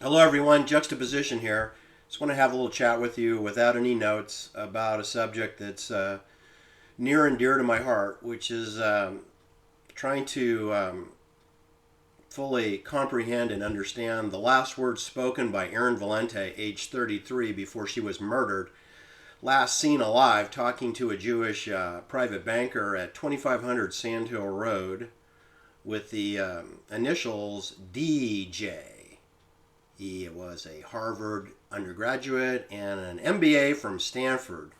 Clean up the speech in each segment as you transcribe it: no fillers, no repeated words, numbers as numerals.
Hello, everyone. Juxtaposition here. Just want to have a little chat with you without any notes about a subject that's near and dear to my heart, which is trying to fully comprehend and understand the last words spoken by Erin Valenti, age 33, before she was murdered. Last seen alive talking to a Jewish private banker at 2500 Sand Hill Road with the initials DJ. He was a Harvard undergraduate and an MBA from Stanford.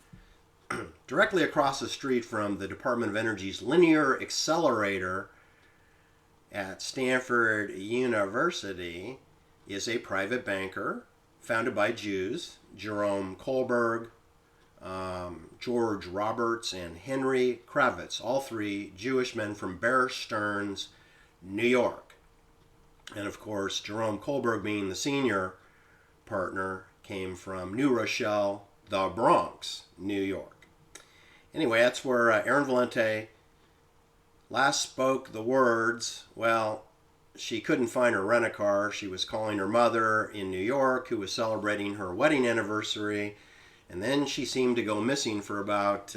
Directly across the street from the Department of Energy's Linear Accelerator at Stanford University is a private banker founded by Jews, Jerome Kohlberg, George Roberts, and Henry Kravitz, all three Jewish men from Bear Stearns, New York. And of course, Jerome Kohlberg, being the senior partner, came from New Rochelle, the Bronx, New York. Anyway, that's where Erin Valenti last spoke the words. Well, she couldn't find her rent-a-car. She was calling her mother in New York, who was celebrating her wedding anniversary. And then she seemed to go missing for about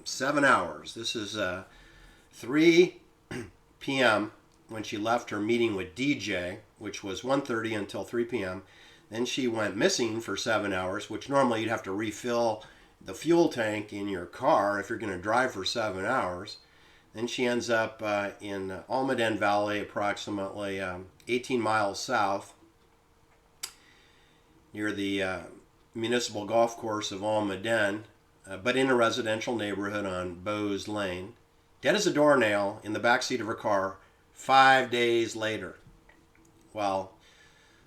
7 hours. This is 3 p.m. when she left her meeting with DJ, which was 1:30 until 3 p.m. Then she went missing for 7 hours, which normally you'd have to refill the fuel tank in your car if you're going to drive for 7 hours. Then she ends up in Almaden Valley, approximately 18 miles south, near the municipal golf course of Almaden, but in a residential neighborhood on Bowes Lane. Dead as a doornail in the backseat of her car 5 days later. Well,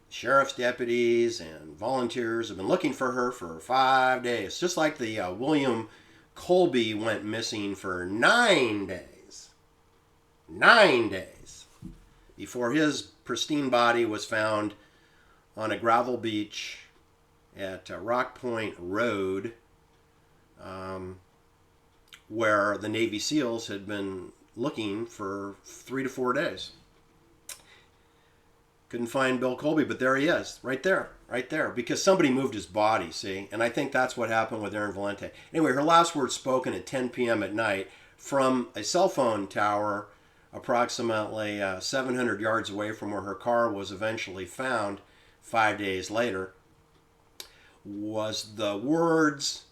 sheriff's deputies and volunteers have been looking for her for 5 days, just like the William Colby went missing for 9 days. 9 days before his pristine body was found on a gravel beach at Rock Point Road, where the Navy SEALs had been looking for 3 to 4 days. Couldn't find Bill Colby, but there he is, right there, because somebody moved his body, see? And I think that's what happened with Erin Valenti. Anyway, her last words spoken at 10 p.m. at night from a cell phone tower approximately 700 yards away from where her car was eventually found 5 days later were the words,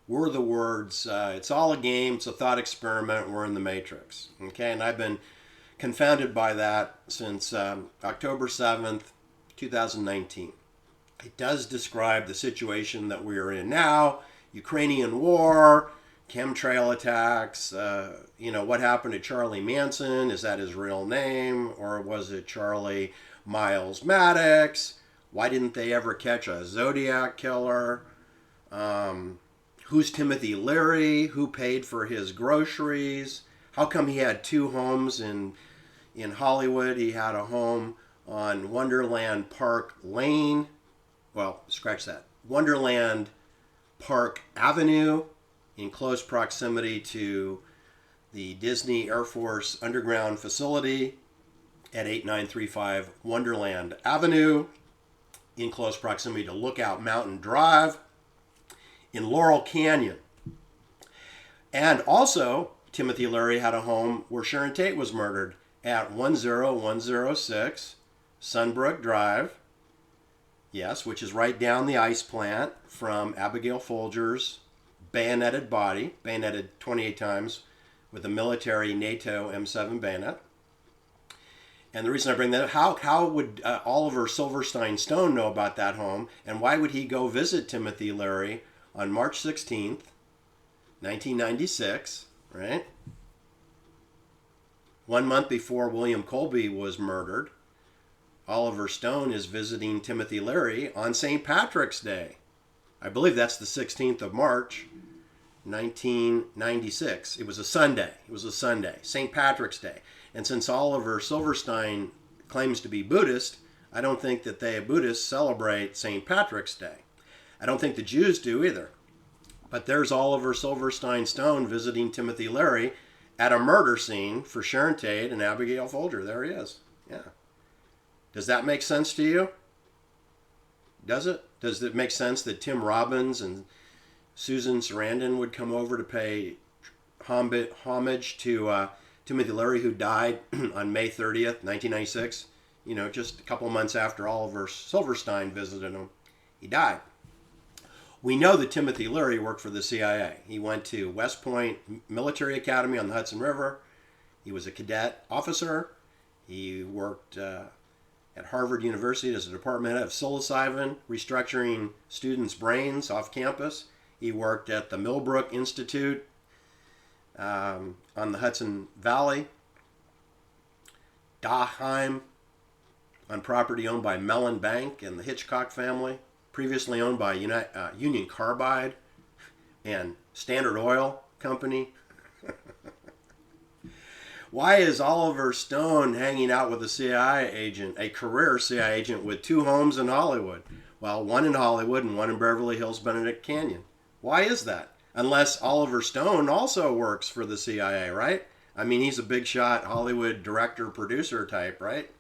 it's all a game, it's a thought experiment, we're in the Matrix. Okay, and I've been confounded by that since October 7th, 2019. It does describe the situation that we are in now, Ukrainian war, chemtrail attacks, what happened to Charlie Manson, is that his real name, or was it Charlie Miles Maddox? Why didn't they ever catch a Zodiac killer? Who's Timothy Leary? Who paid for his groceries? How come he had 2 homes in Hollywood? He had a home on Wonderland Park Lane. Well, scratch that. Wonderland Park Avenue, in close proximity to the Disney Air Force Underground facility at 8935 Wonderland Avenue, in close proximity to Lookout Mountain Drive, in Laurel Canyon. And also, Timothy Leary had a home where Sharon Tate was murdered at 10106 Sunbrook Drive, yes, which is right down the ice plant from Abigail Folger's bayoneted body, bayoneted 28 times with a military NATO M7 bayonet. And the reason I bring that up, how would Oliver Silverstein Stone know about that home, and why would he go visit Timothy Leary on March 16th, 1996, right? 1 month before William Colby was murdered, Oliver Stone is visiting Timothy Leary on St. Patrick's Day. I believe that's the 16th of March, 1996. It was a Sunday. St. Patrick's Day. And since Oliver Silverstein claims to be Buddhist, I don't think that they Buddhists celebrate St. Patrick's Day. I don't think the Jews do either. But there's Oliver Silverstein Stone visiting Timothy Leary at a murder scene for Sharon Tate and Abigail Folger. There he is. Yeah. Does that make sense to you? Does it? Does it make sense that Tim Robbins and Susan Sarandon would come over to pay homage to Timothy Leary, who died on May 30th, 1996? You know, just a couple of months after Oliver Silverstein visited him. He died. We know that Timothy Leary worked for the CIA. He went to West Point Military Academy on the Hudson River. He was a cadet officer. He worked at Harvard University as a department head of psilocybin, restructuring students' brains off campus. He worked at the Millbrook Institute on the Hudson Valley. Daheim, on property owned by Mellon Bank and the Hitchcock family, previously owned by Union Carbide and Standard Oil Company. Why is Oliver Stone hanging out with a CIA agent, a career CIA agent with 2 homes in Hollywood? Well, one in Hollywood and one in Beverly Hills, Benedict Canyon. Why is that? Unless Oliver Stone also works for the CIA, right? I mean, he's a big shot Hollywood director, producer type, right?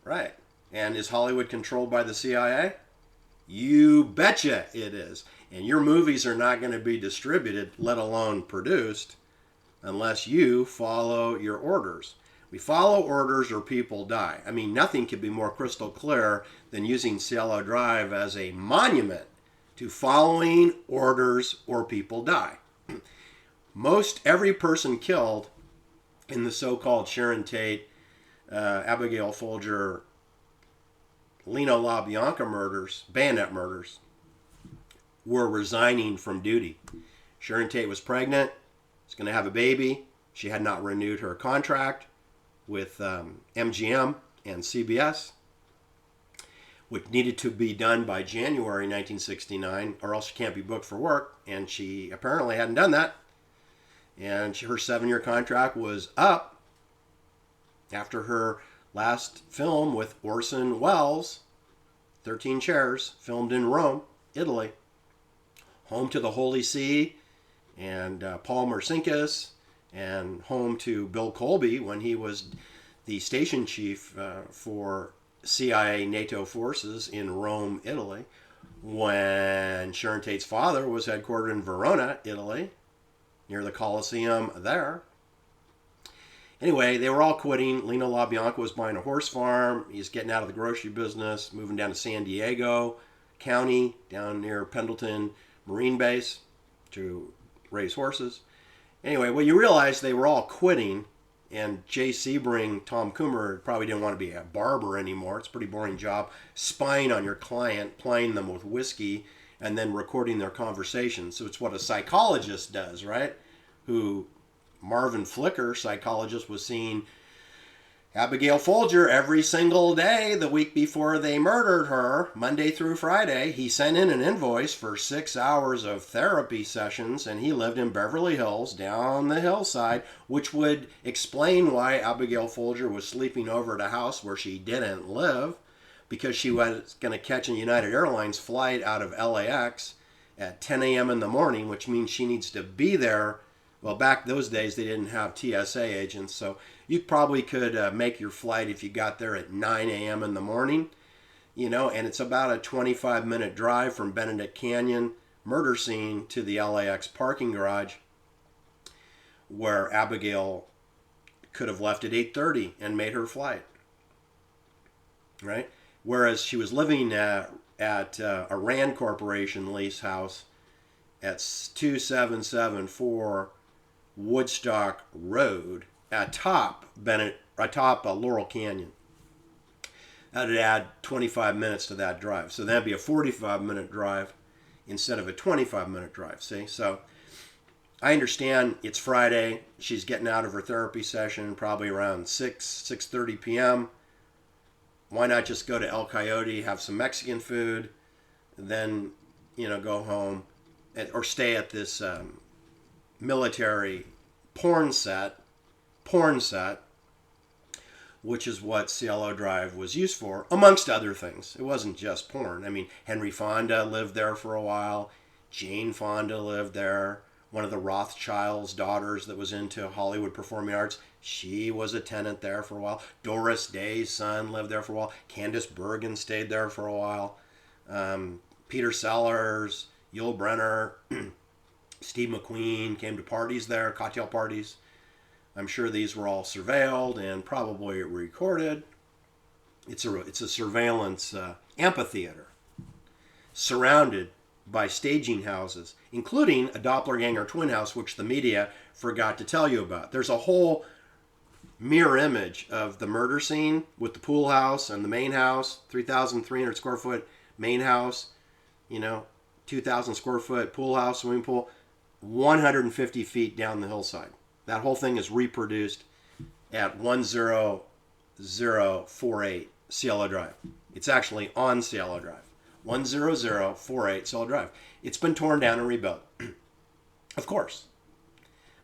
Right. And is Hollywood controlled by the CIA? You betcha it is. And your movies are not going to be distributed, let alone produced, unless you follow your orders. We follow orders or people die. I mean, nothing could be more crystal clear than using Cielo Drive as a monument to following orders or people die. Most every person killed in the so-called Sharon Tate, Abigail Folger, Lino LaBianca murders, bayonet murders, were resigning from duty. Sharon Tate was pregnant, was going to have a baby. She had not renewed her contract with MGM and CBS, which needed to be done by January 1969, or else she can't be booked for work. And she apparently hadn't done that. And her 7-year contract was up after her last film with Orson Welles, 13 Chairs, filmed in Rome, Italy. Home to the Holy See and Paul Marcinkus, and home to Bill Colby when he was the station chief for CIA NATO forces in Rome, Italy, when Sharon Tate's father was headquartered in Verona, Italy, near the Colosseum there. Anyway, they were all quitting. Lino LaBianca was buying a horse farm. He's getting out of the grocery business, moving down to San Diego County, down near Pendleton Marine Base to raise horses. Anyway, well, you realize they were all quitting, and Jay Sebring, Tom Coomer, probably didn't want to be a barber anymore. It's a pretty boring job, spying on your client, plying them with whiskey, and then recording their conversations. So it's what a psychologist does, right? Who Marvin Flicker, psychologist, was seeing Abigail Folger every single day the week before they murdered her, Monday through Friday. He sent in an invoice for 6 hours of therapy sessions, and he lived in Beverly Hills down the hillside, which would explain why Abigail Folger was sleeping over at a house where she didn't live, because she was going to catch a United Airlines flight out of LAX at 10 a.m. in the morning, which means she needs to be there. Well, back those days, they didn't have TSA agents, so you probably could make your flight if you got there at 9 a.m. in the morning, you know, and it's about a 25-minute drive from Benedict Canyon murder scene to the LAX parking garage, where Abigail could have left at 8:30 and made her flight, right? Whereas she was living at a Rand Corporation lease house at 2774 Woodstock Road atop Laurel Canyon. That'd add 25 minutes to that drive. So that'd be a 45-minute drive instead of a 25-minute drive, see? So I understand it's Friday. She's getting out of her therapy session probably around 6:30 p.m. Why not just go to El Coyote, have some Mexican food, and then, you know, go home or stay at this military porn set, which is what Cielo Drive was used for, amongst other things. It wasn't just porn. I mean, Henry Fonda lived there for a while. Jane Fonda lived there. One of the Rothschild's daughters that was into Hollywood performing arts, she was a tenant there for a while. Doris Day's son lived there for a while. Candice Bergen stayed there for a while. Peter Sellers, Yul Brynner, Steve McQueen came to parties there, cocktail parties. I'm sure these were all surveilled and probably recorded. It's a surveillance amphitheater surrounded by staging houses, including a doppelganger twin house, which the media forgot to tell you about. There's a whole mirror image of the murder scene with the pool house and the main house, 3,300 square foot main house, 2,000 square foot pool house, swimming pool, 150 feet down the hillside. That whole thing is reproduced at 10048 Cielo Drive. It's actually on Cielo Drive. 10048 Cielo Drive. It's been torn down and rebuilt. Of course.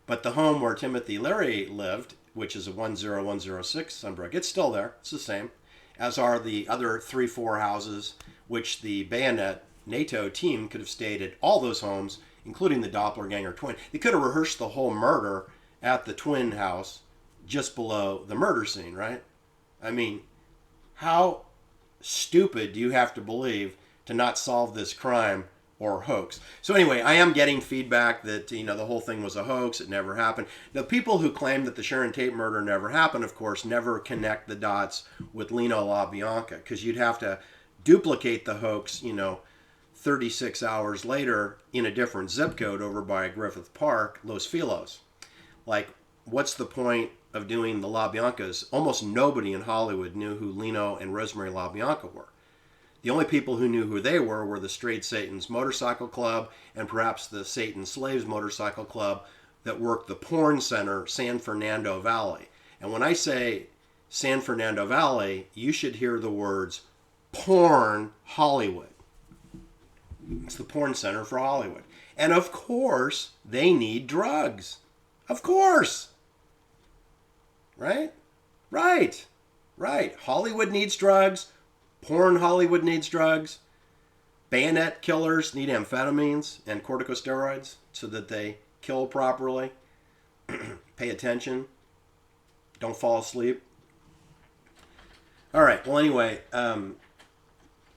But the home where Timothy Leary lived, which is a 10106 Sunbrook, it's still there. It's the same. As are the other 3-4 houses, which the Bayonet NATO team could have stayed at all those homes, including the doppelganger twin. They could have rehearsed the whole murder at the twin house just below the murder scene, right? I mean, how stupid do you have to believe to not solve this crime or hoax? So anyway, I am getting feedback that, the whole thing was a hoax. It never happened. The people who claim that the Sharon Tate murder never happened, of course, never connect the dots with Lino LaBianca, because you'd have to duplicate the hoax, 36 hours later in a different zip code over by Griffith Park, Los Feliz. Like, what's the point of doing the LaBiancas? Almost nobody in Hollywood knew who Lino and Rosemary LaBianca were. The only people who knew who they were the Straight Satan's Motorcycle Club and perhaps the Satan Slaves Motorcycle Club that worked the porn center, San Fernando Valley. And when I say San Fernando Valley, you should hear the words porn Hollywood. It's the porn center for Hollywood. And of course, they need drugs. Of course. Right? Right. Hollywood needs drugs. Porn Hollywood needs drugs. Bayonet killers need amphetamines and corticosteroids so that they kill properly. Pay attention. Don't fall asleep. All right. Well, anyway,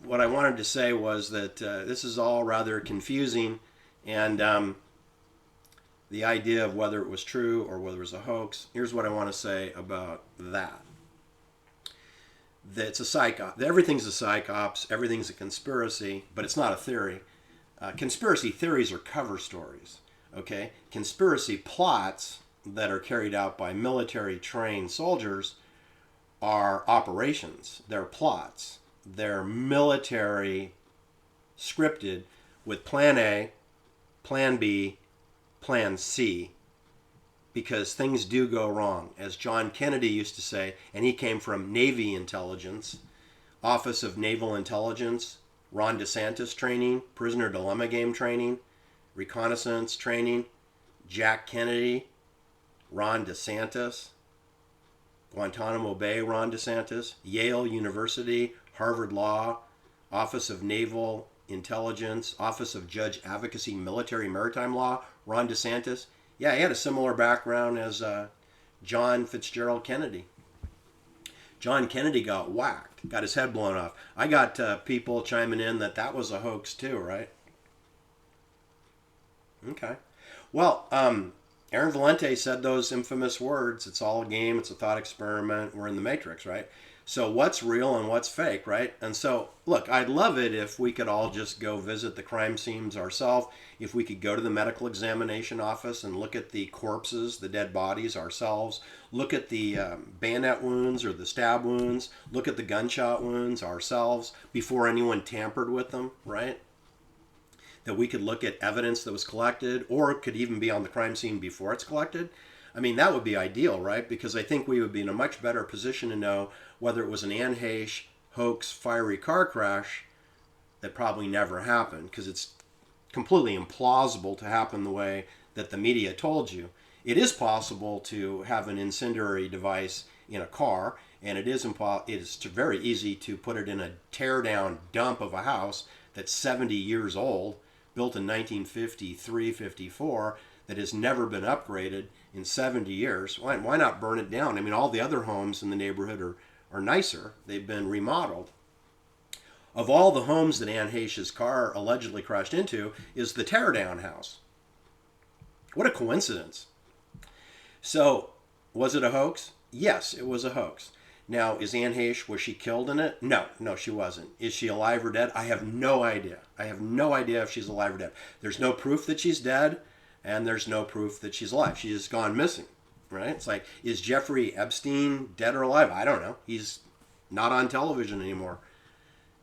what I wanted to say was that this is all rather confusing, and the idea of whether it was true or whether it was a hoax. Here's what I want to say about that. That it's a psyop. Everything's a psyops. Everything's a conspiracy, but it's not a theory. Conspiracy theories are cover stories. Okay, conspiracy plots that are carried out by military-trained soldiers are operations. They're plots. They're military scripted with Plan A, Plan B, Plan C, because things do go wrong. As John Kennedy used to say, and he came from Navy Intelligence, Office of Naval Intelligence, Ron DeSantis training, prisoner dilemma game training, reconnaissance training, Jack Kennedy, Ron DeSantis, Guantanamo Bay, Ron DeSantis, Yale University, Harvard Law, Office of Naval Intelligence, Office of Judge Advocacy, Military Maritime Law, Ron DeSantis. Yeah, he had a similar background as John Fitzgerald Kennedy. John Kennedy got whacked, got his head blown off. I got people chiming in that was a hoax too, right? Okay. Well, Erin Valenti said those infamous words, it's all a game, it's a thought experiment, we're in the Matrix, right? So what's real and what's fake, right? And so, look, I'd love it if we could all just go visit the crime scenes ourselves, if we could go to the medical examination office and look at the corpses, the dead bodies ourselves, look at the bayonet wounds or the stab wounds, look at the gunshot wounds ourselves before anyone tampered with them, right? That we could look at evidence that was collected, or it could even be on the crime scene before it's collected. I mean, that would be ideal, right? Because I think we would be in a much better position to know whether it was an Anne Heche hoax fiery car crash that probably never happened, because it's completely implausible to happen the way that the media told you. It is possible to have an incendiary device in a car, and it is very easy to put it in a tear-down dump of a house that's 70 years old, built in 1953, 54, that has never been upgraded in 70 years. Why not burn it down? I mean, all the other homes in the neighborhood are nicer. They've been remodeled. of all the homes that Anne Heche's car allegedly crashed into is the teardown house. What a coincidence. So, was it a hoax? Yes, it was a hoax. Now, is Anne Heche, was she killed in it? No, she wasn't. Is she alive or dead? I have no idea. I have no idea if she's alive or dead. There's no proof that she's dead, and there's no proof that she's alive. She has gone missing, right? It's like, is Jeffrey Epstein dead or alive? I don't know. He's not on television anymore.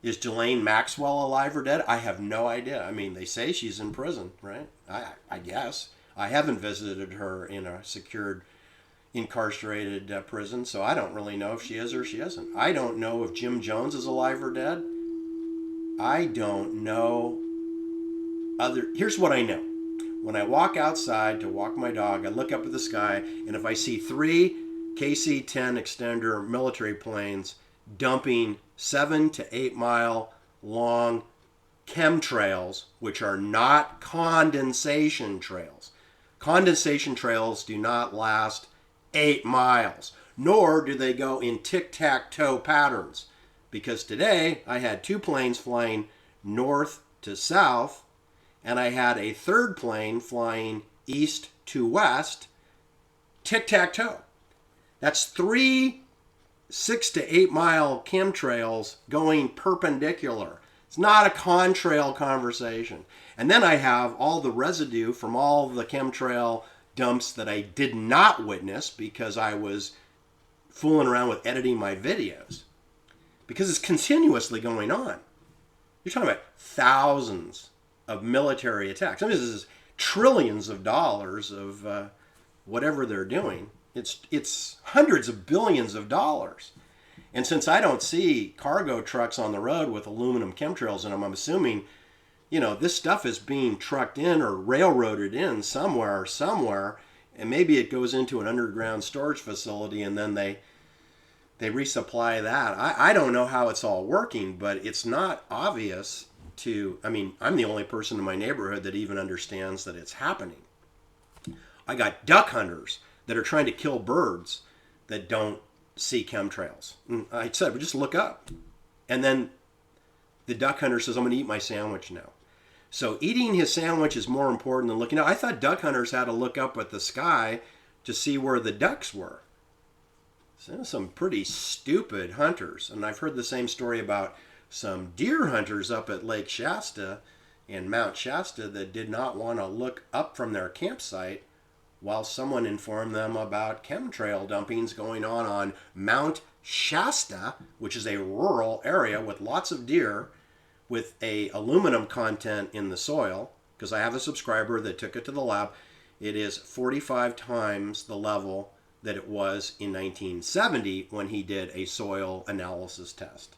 Is Ghislaine Maxwell alive or dead? I have no idea. I mean, they say she's in prison, right? I guess. I haven't visited her in a secured, incarcerated prison, so I don't really know if she is or she isn't. I don't know if Jim Jones is alive or dead. I don't know. Here's what I know. When I walk outside to walk my dog, I look up at the sky, and if I see 3 KC-10 extender military planes dumping 7 to 8 mile long chemtrails, which are not condensation trails. Condensation trails do not last 8 miles, nor do they go in tic-tac-toe patterns. Because today I had 2 planes flying north to south, and I had a 3rd plane flying east to west, tic-tac-toe. That's 3 6 to 8 mile chemtrails going perpendicular. It's not a contrail conversation. And then I have all the residue from all the chemtrail dumps that I did not witness because I was fooling around with editing my videos. Because it's continuously going on. You're talking about thousands of military attacks. I mean, this is trillions of dollars of whatever they're doing. It's hundreds of billions of dollars. And since I don't see cargo trucks on the road with aluminum chemtrails in them, I'm assuming, this stuff is being trucked in or railroaded in somewhere, and maybe it goes into an underground storage facility and then they resupply that. I don't know how it's all working, but it's not obvious I'm the only person in my neighborhood that even understands that it's happening. I got duck hunters that are trying to kill birds that don't see chemtrails. And I said, well, just look up. And then the duck hunter says, I'm going to eat my sandwich now. So eating his sandwich is more important than looking up. I thought duck hunters had to look up at the sky to see where the ducks were. So some pretty stupid hunters. And I've heard the same story about some deer hunters up at Lake Shasta and Mount Shasta that did not want to look up from their campsite while someone informed them about chemtrail dumpings going on Mount Shasta, which is a rural area with lots of deer with a aluminum content in the soil, because I have a subscriber that took it to the lab. It is 45 times the level that it was in 1970 when he did a soil analysis test.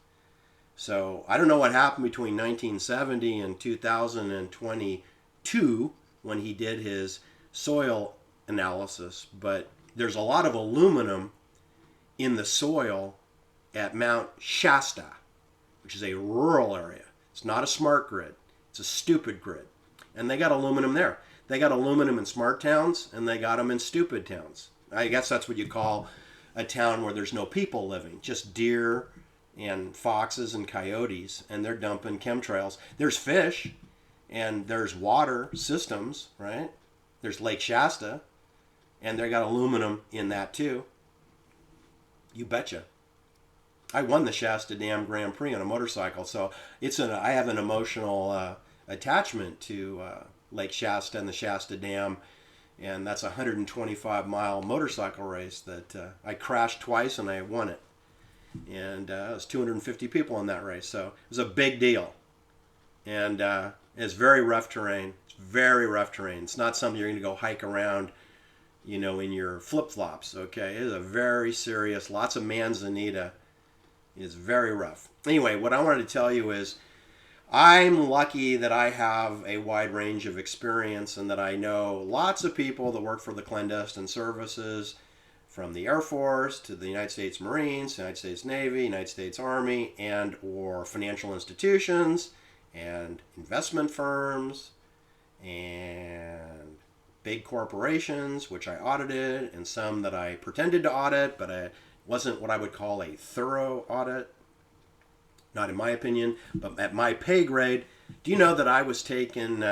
So I don't know what happened between 1970 and 2022 when he did his soil analysis, but there's a lot of aluminum in the soil at Mount Shasta, which is a rural area. It's not a smart grid. It's a stupid grid. And they got aluminum there. They got aluminum in smart towns, and they got them in stupid towns. I guess that's what you call a town where there's no people living, just deer and foxes and coyotes, and they're dumping chemtrails. There's fish, and there's water systems, right? There's Lake Shasta, and they got aluminum in that too. You betcha. I won the Shasta Dam Grand Prix on a motorcycle, so I have an emotional attachment to Lake Shasta and the Shasta Dam, and that's a 125-mile motorcycle race that I crashed twice and I won it. And it was 250 people in that race, so it was a big deal. And it's very rough terrain. It's very rough terrain. It's not something you're going to go hike around, in your flip-flops, okay? It is a very serious, lots of manzanita. It's very rough. Anyway, what I wanted to tell you is I'm lucky that I have a wide range of experience and that I know lots of people that work for the clandestine services, from the Air Force to the United States Marines, United States Navy, United States Army, and or financial institutions and investment firms and big corporations, which I audited, and some that I pretended to audit, but it wasn't what I would call a thorough audit. Not in my opinion, but at my pay grade. Do you know that I was taken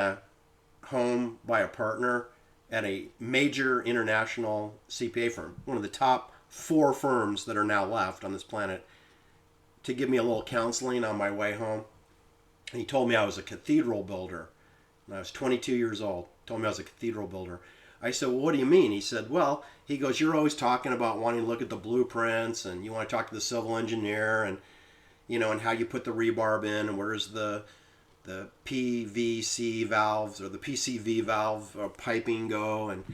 home by a partner at a major international CPA firm, one of the top 4 firms that are now left on this planet, to give me a little counseling on my way home? And he told me I was a cathedral builder. And I was 22 years old. Told me I was a cathedral builder. I said, well, what do you mean? He said, well, he goes, you're always talking about wanting to look at the blueprints, and you want to talk to the civil engineer, and and how you put the rebarb in, and where's the PVC valves or the PCV valve or piping go, and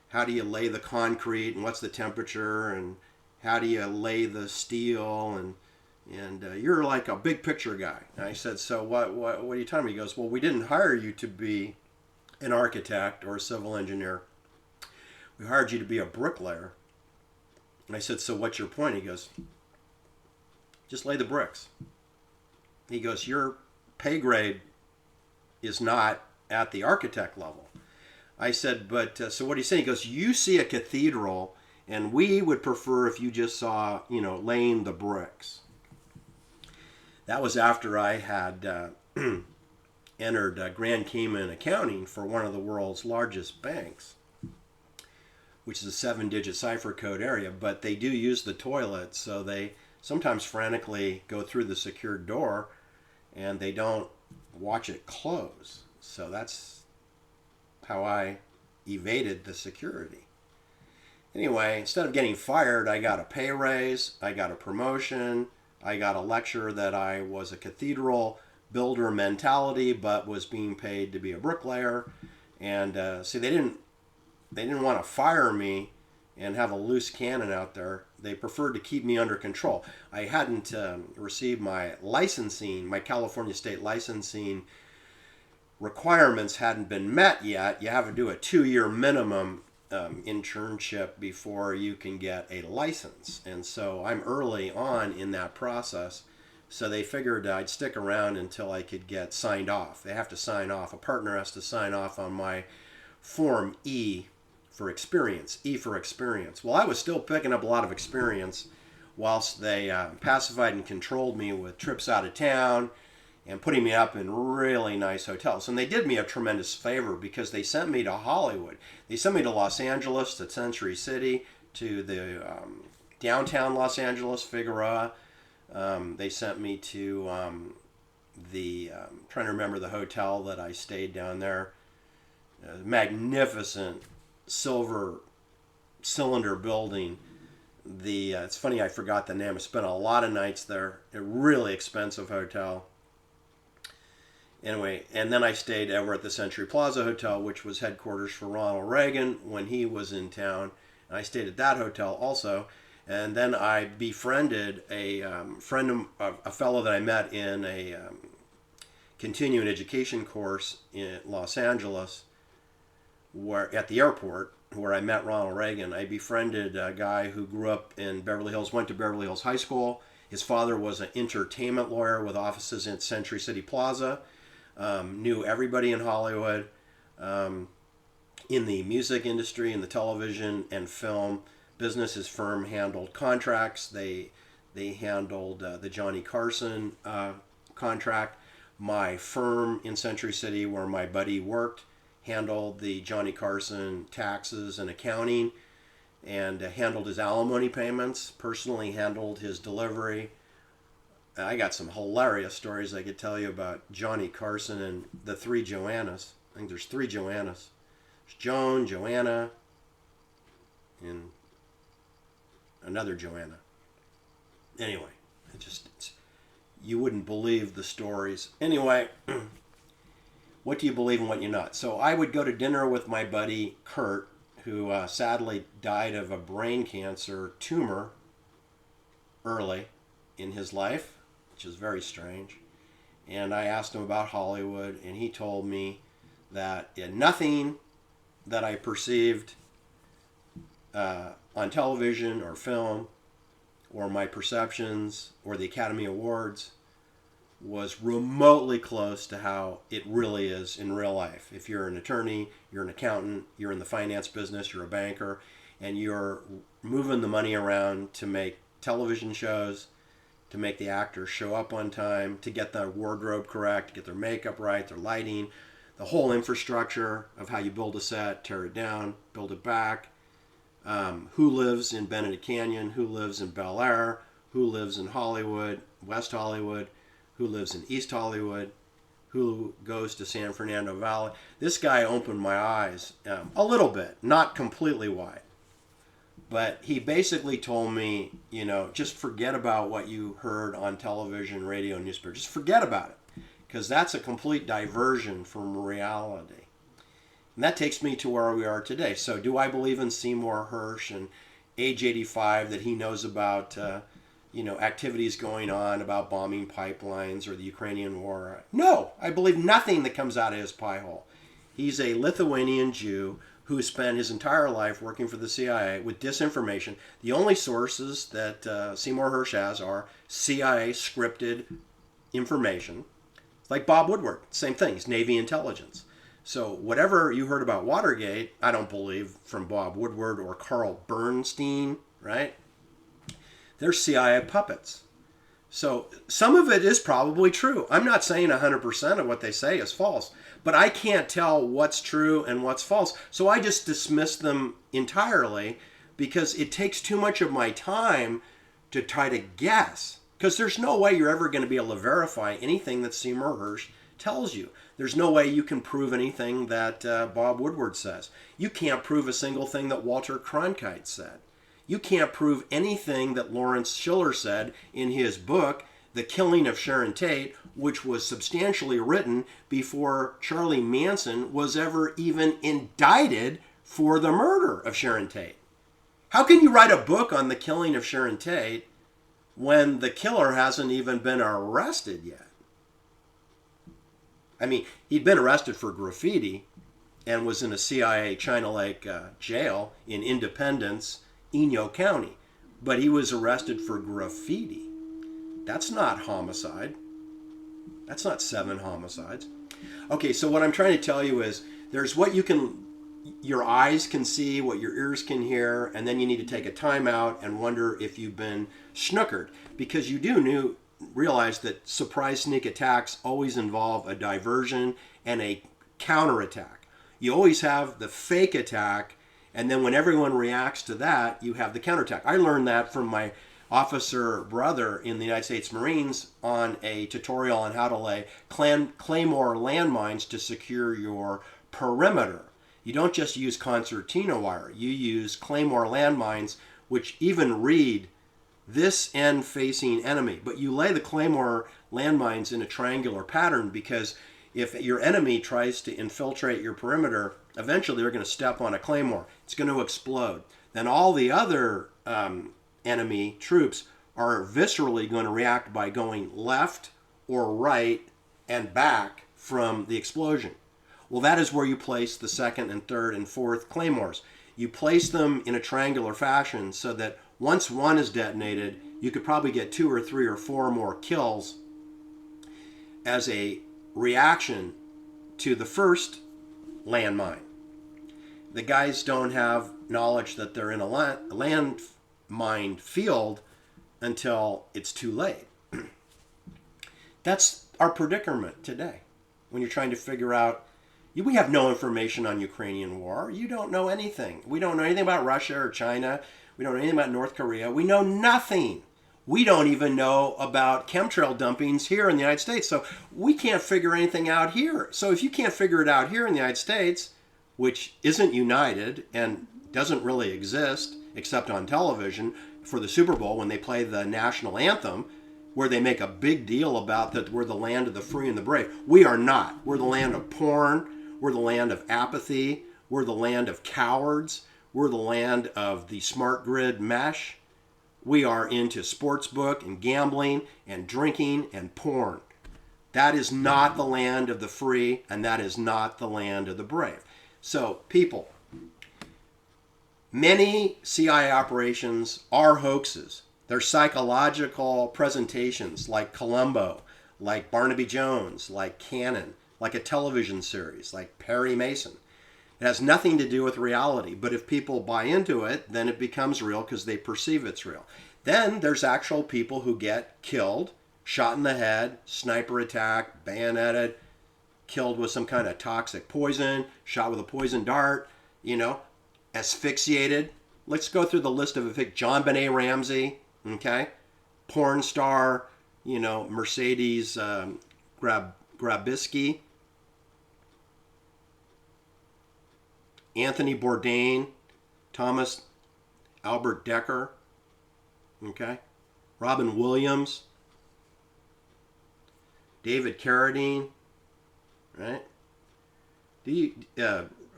how do you lay the concrete, and what's the temperature, and how do you lay the steel, and you're like a big picture guy. And I said, so what are you telling me? He goes, well, we didn't hire you to be an architect or a civil engineer. We hired you to be a bricklayer. And I said, so what's your point? He goes, just lay the bricks. He goes, your pay grade is not at the architect level. I said, but so what are you saying? He goes, you see a cathedral, and we would prefer if you just saw, laying the bricks. That was after I had entered Grand Cayman accounting for one of the world's largest banks, which is a 7-digit cipher code area, but they do use the toilet, so they sometimes frantically go through the secured door and they don't watch it close. So that's how I evaded the security. Anyway, instead of getting fired, I got a pay raise, I got a promotion, I got a lecture that I was a cathedral builder mentality, but was being paid to be a bricklayer. And see, they didn't want to fire me and have a loose cannon out there. They preferred to keep me under control. I hadn't received my licensing, my California state licensing requirements hadn't been met yet. You have to do a 2-year minimum internship before you can get a license. And so I'm early on in that process. So they figured I'd stick around until I could get signed off. They have to sign off. A partner has to sign off on my Form E for experience. E for experience. Well, I was still picking up a lot of experience whilst they pacified and controlled me with trips out of town and putting me up in really nice hotels. And they did me a tremendous favor because they sent me to Hollywood. They sent me to Los Angeles, to Century City, to the downtown Los Angeles, Figueroa. They sent me to trying to remember the hotel that I stayed down there. Magnificent silver cylinder building. It's funny, I forgot the name. I spent a lot of nights there. A really expensive hotel. Anyway, and then I stayed over at the Century Plaza Hotel, which was headquarters for Ronald Reagan when he was in town. And I stayed at that hotel also. And then I befriended a fellow that I met in a continuing education course in Los Angeles, where at the airport where I met Ronald Reagan. I befriended a guy who grew up in Beverly Hills, went to Beverly Hills High School. His father was an entertainment lawyer with offices in Century City Plaza. Knew everybody in Hollywood, in the music industry, in the television and film business. His firm handled contracts. They handled the Johnny Carson contract. My firm in Century City, where my buddy worked, handled the Johnny Carson taxes and accounting, and handled his alimony payments, personally handled his delivery. I got some hilarious stories I could tell you about Johnny Carson and the 3 Joannas. I think there's 3 Joannas. There's Joan, Joanna, and another Joanna. Anyway, you wouldn't believe the stories. Anyway, what do you believe and what you not? So I would go to dinner with my buddy Kurt, who sadly died of a brain cancer tumor early in his life, which is very strange. And I asked him about Hollywood, and he told me that nothing that I perceived on television or film, or my perceptions, or the Academy Awards, was remotely close to how it really is in real life. If you're an attorney, you're an accountant, you're in the finance business, you're a banker, and you're moving the money around to make television shows, to make the actors show up on time, to get their wardrobe correct, to get their makeup right, their lighting, the whole infrastructure of how you build a set, tear it down, build it back. Who lives in Benedict Canyon, who lives in Bel Air, who lives in Hollywood, West Hollywood, who lives in East Hollywood, who goes to San Fernando Valley. This guy opened my eyes a little bit, not completely wide. But he basically told me, just forget about what you heard on television, radio, newspaper. Just forget about it, because that's a complete diversion from reality. And that takes me to where we are today. So do I believe in Seymour Hersh and age 85 that he knows about, activities going on about bombing pipelines or the Ukrainian war? No, I believe nothing that comes out of his pie hole. He's a Lithuanian Jew who spent his entire life working for the CIA with disinformation. The only sources that Seymour Hersh has are CIA scripted information. Like Bob Woodward, same thing, he's Navy intelligence. So whatever you heard about Watergate, I don't believe from Bob Woodward or Carl Bernstein, right? They're CIA puppets. So some of it is probably true. I'm not saying 100% of what they say is false, but I can't tell what's true and what's false. So I just dismiss them entirely because it takes too much of my time to try to guess. Because there's no way you're ever going to be able to verify anything that Seymour Hersh tells you. There's no way you can prove anything that Bob Woodward says. You can't prove a single thing that Walter Cronkite said. You can't prove anything that Lawrence Schiller said in his book, The Killing of Sharon Tate, which was substantially written before Charlie Manson was ever even indicted for the murder of Sharon Tate. How can you write a book on the killing of Sharon Tate when the killer hasn't even been arrested yet? I mean, he'd been arrested for graffiti and was in a CIA China Lake jail in Independence, Inyo County. But he was arrested for graffiti. That's not homicide. That's not 7 homicides. Okay, so what I'm trying to tell you is there's what your eyes can see, what your ears can hear, and then you need to take a time out and wonder if you've been snookered. Because you do realize that surprise sneak attacks always involve a diversion and a counterattack. You always have the fake attack, and then when everyone reacts to that, you have the counterattack. I learned that from my officer brother in the United States Marines on a tutorial on how to lay Claymore landmines to secure your perimeter. You don't just use concertina wire. You use Claymore landmines, which even read this end facing enemy. But you lay the Claymore landmines in a triangular pattern because if your enemy tries to infiltrate your perimeter, eventually they're going to step on a Claymore. It's going to explode. Then all the other enemy troops are viscerally going to react by going left or right and back from the explosion. Well, that is where you place the second and third and fourth Claymores. You place them in a triangular fashion so that once one is detonated, you could probably get 2 or 3 or 4 more kills as a reaction to the first landmine. The guys don't have knowledge that they're in a landmine field until it's too late. That's our predicament today. When you're trying to figure out, we have no information on Ukrainian war. You don't know anything. We don't know anything about Russia or China. We don't know anything about North Korea. We know nothing. We don't even know about chemtrail dumpings here in the United States. So we can't figure anything out here. So if you can't figure it out here in the United States, which isn't united and doesn't really exist except on television for the Super Bowl when they play the national anthem, where they make a big deal about that we're the land of the free and the brave. We are not. We're the land of porn. We're the land of apathy. We're the land of cowards. We're the land of the smart grid mesh. We are into sportsbook and gambling and drinking and porn. That is not the land of the free, and that is not the land of the brave. So, people, many CIA operations are hoaxes. They're psychological presentations like Columbo, like Barnaby Jones, like Cannon, like a television series, like Perry Mason. It has nothing to do with reality, but if people buy into it, then it becomes real because they perceive it's real. Then there's actual people who get killed, shot in the head, sniper attack, bayoneted, killed with some kind of toxic poison, shot with a poison dart, asphyxiated. Let's go through the list of John Benet Ramsey, okay? Porn star, Mercedes Grabisky, Anthony Bourdain, Thomas Albert Decker, okay? Robin Williams, David Carradine, right?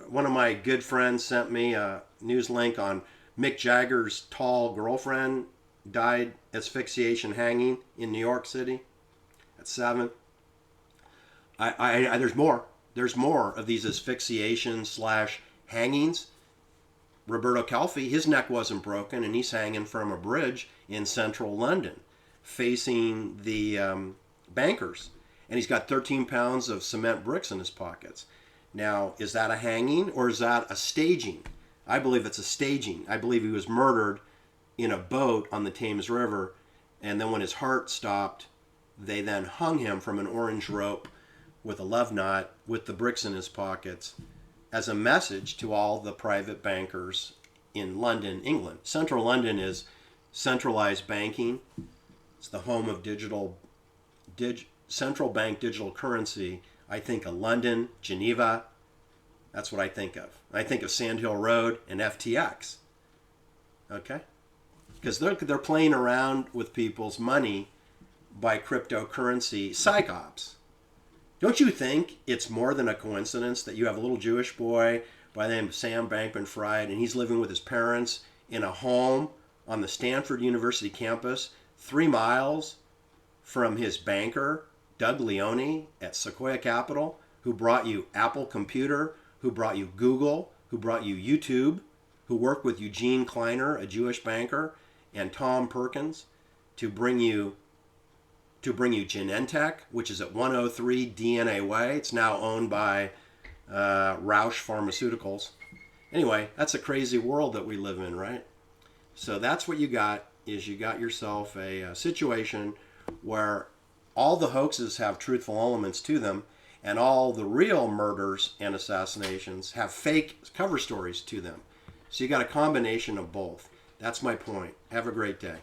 One of my good friends sent me a news link on Mick Jagger's tall girlfriend died asphyxiation hanging in New York City at 7. There's more. There's more of these asphyxiation / hangings. Roberto Calfi, his neck wasn't broken, and he's hanging from a bridge in central London, facing the bankers, and he's got 13 pounds of cement bricks in his pockets. Now, is that a hanging or is that a staging? I believe it's a staging. I believe he was murdered in a boat on the Thames River, and then when his heart stopped, they then hung him from an orange rope with a love knot with the bricks in his pockets as a message to all the private bankers in London, England. Central London is centralized banking. It's the home of central bank digital currency. I think of London, Geneva. That's what I think of. I think of Sand Hill Road and FTX. Okay? Because they're playing around with people's money by cryptocurrency psychops. Don't you think it's more than a coincidence that you have a little Jewish boy by the name of Sam Bankman-Fried, and he's living with his parents in a home on the Stanford University campus, 3 miles from his banker, Doug Leone at Sequoia Capital, who brought you Apple Computer, who brought you Google, who brought you YouTube, who worked with Eugene Kleiner, a Jewish banker, and Tom Perkins to bring you Genentech, which is at 103 DNA Way. It's now owned by Roush Pharmaceuticals. Anyway, that's a crazy world that we live in, right? So that's what you got yourself a situation where all the hoaxes have truthful elements to them, and all the real murders and assassinations have fake cover stories to them. So you got a combination of both. That's my point. Have a great day.